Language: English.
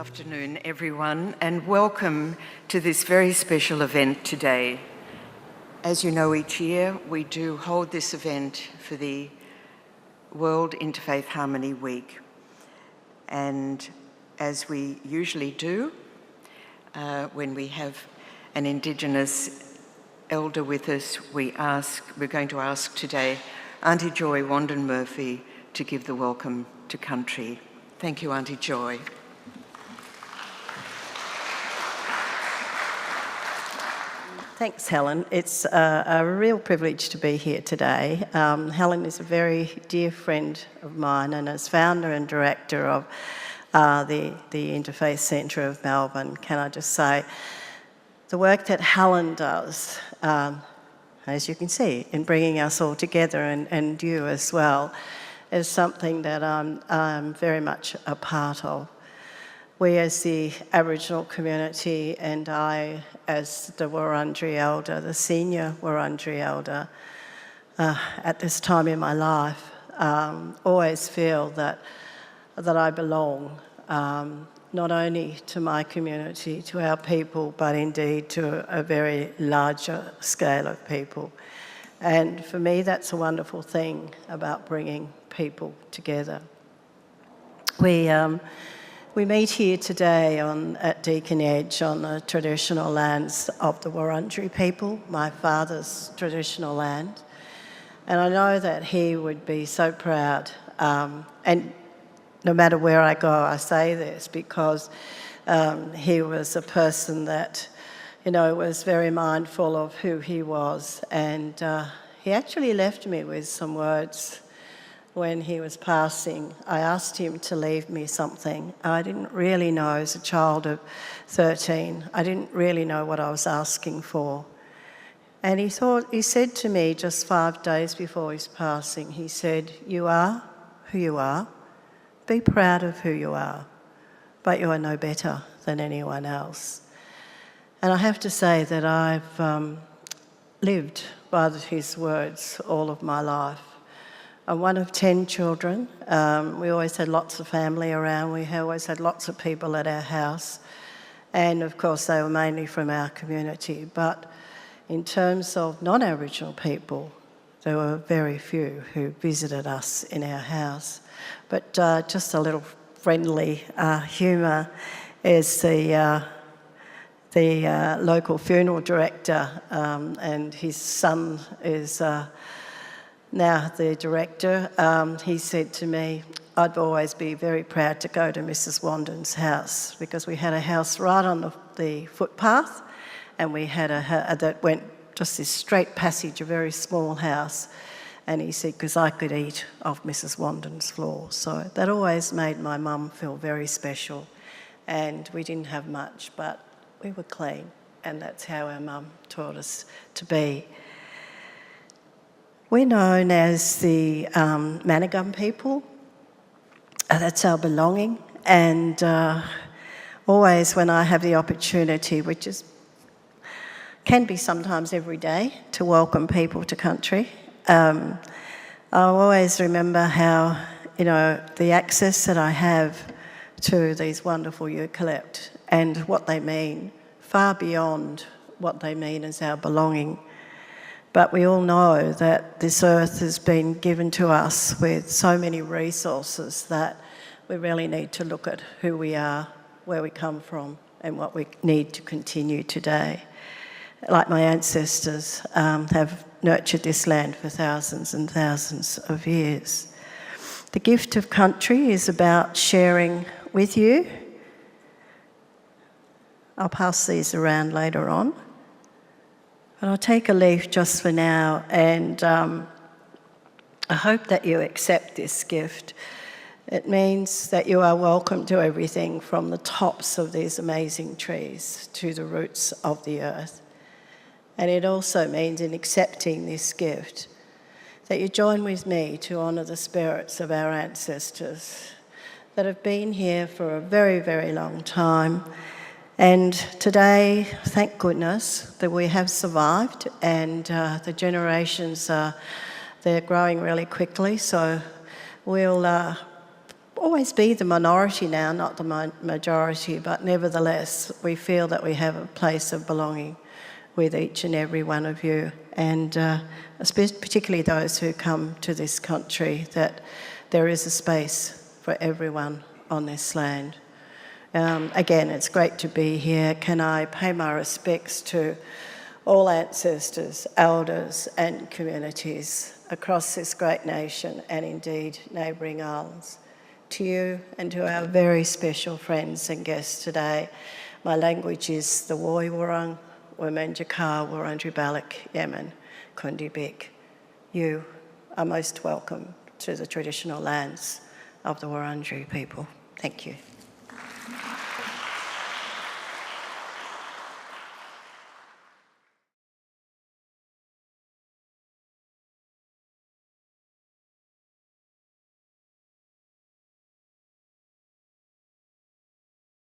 afternoon, everyone, and welcome to this very special event today. As you know, each year we do hold this event for the World Interfaith Harmony Week. And as we usually do, when we have an Indigenous elder with us, we're going to ask today Auntie Joy Wandon Murphy to give the welcome to country. Thank you, Auntie Joy. Thanks, Helen. It's a real privilege to be here today. Helen is a very dear friend of mine, and as founder and director of the Interfaith Centre of Melbourne, can I just say, the work that Helen does, as you can see, in bringing us all together, and you as well, is something that I'm very much a part of. We as the Aboriginal community, and I as the Wurundjeri elder, the senior Wurundjeri elder, at this time in my life, always feel that I belong, not only to my community, to our people, but indeed to a very larger scale of people. And for me, that's a wonderful thing about bringing people together. We meet here today at Deakin Edge on the traditional lands of the Wurundjeri people, my father's traditional land. And I know that he would be so proud. And no matter where I go, I say this because he was a person that, was very mindful of who he was. And he actually left me with some words when he was passing. I asked him to leave me something. I didn't really know, as a child of 13, I didn't really know what I was asking for. And he said to me just 5 days before his passing, he said, "You are who you are. Be proud of who you are, but you are no better than anyone else." And I have to say that I've lived by his words all of my life. I'm one of 10 children. We always had lots of family around. We always had lots of people at our house. And of course, they were mainly from our community. But in terms of non-Aboriginal people, there were very few who visited us in our house. But just a little friendly humour is the local funeral director, and his son is now the director. He said to me, I'd always be very proud to go to Mrs. Wandon's house, because we had a house right on the footpath, and we had that went just this straight passage, a very small house. And he said, because I could eat off Mrs. Wandon's floor. So that always made my mum feel very special. And we didn't have much, but we were clean. And that's how our mum taught us to be. We're known as the Manigum people. That's our belonging. And always when I have the opportunity, which can be sometimes every day, to welcome people to country, I always remember how, the access that I have to these wonderful eucalypt and what they mean, far beyond what they mean as our belonging. But we all know that this earth has been given to us with so many resources that we really need to look at who we are, where we come from, and what we need to continue today. Like my ancestors have nurtured this land for thousands and thousands of years. The gift of country is about sharing with you. I'll pass these around later on. But I'll take a leaf just for now, and I hope that you accept this gift. It means that you are welcome to everything from the tops of these amazing trees to the roots of the earth. And it also means, in accepting this gift, that you join with me to honour the spirits of our ancestors that have been here for a very, very long time. And today, thank goodness that we have survived, and the generations, they're growing really quickly. So we'll always be the minority now, not the majority, but nevertheless, we feel that we have a place of belonging with each and every one of you, and particularly those who come to this country, that there is a space for everyone on this land. Again, it's great to be here. Can I pay my respects to all ancestors, elders and communities across this great nation and indeed neighbouring islands. To you and to our very special friends and guests today, my language is the Woi Wurrung, Womenjakar, Wurundjeri Balak, Yemen, Kundi Bik. You are most welcome to the traditional lands of the Wurundjeri people. Thank you.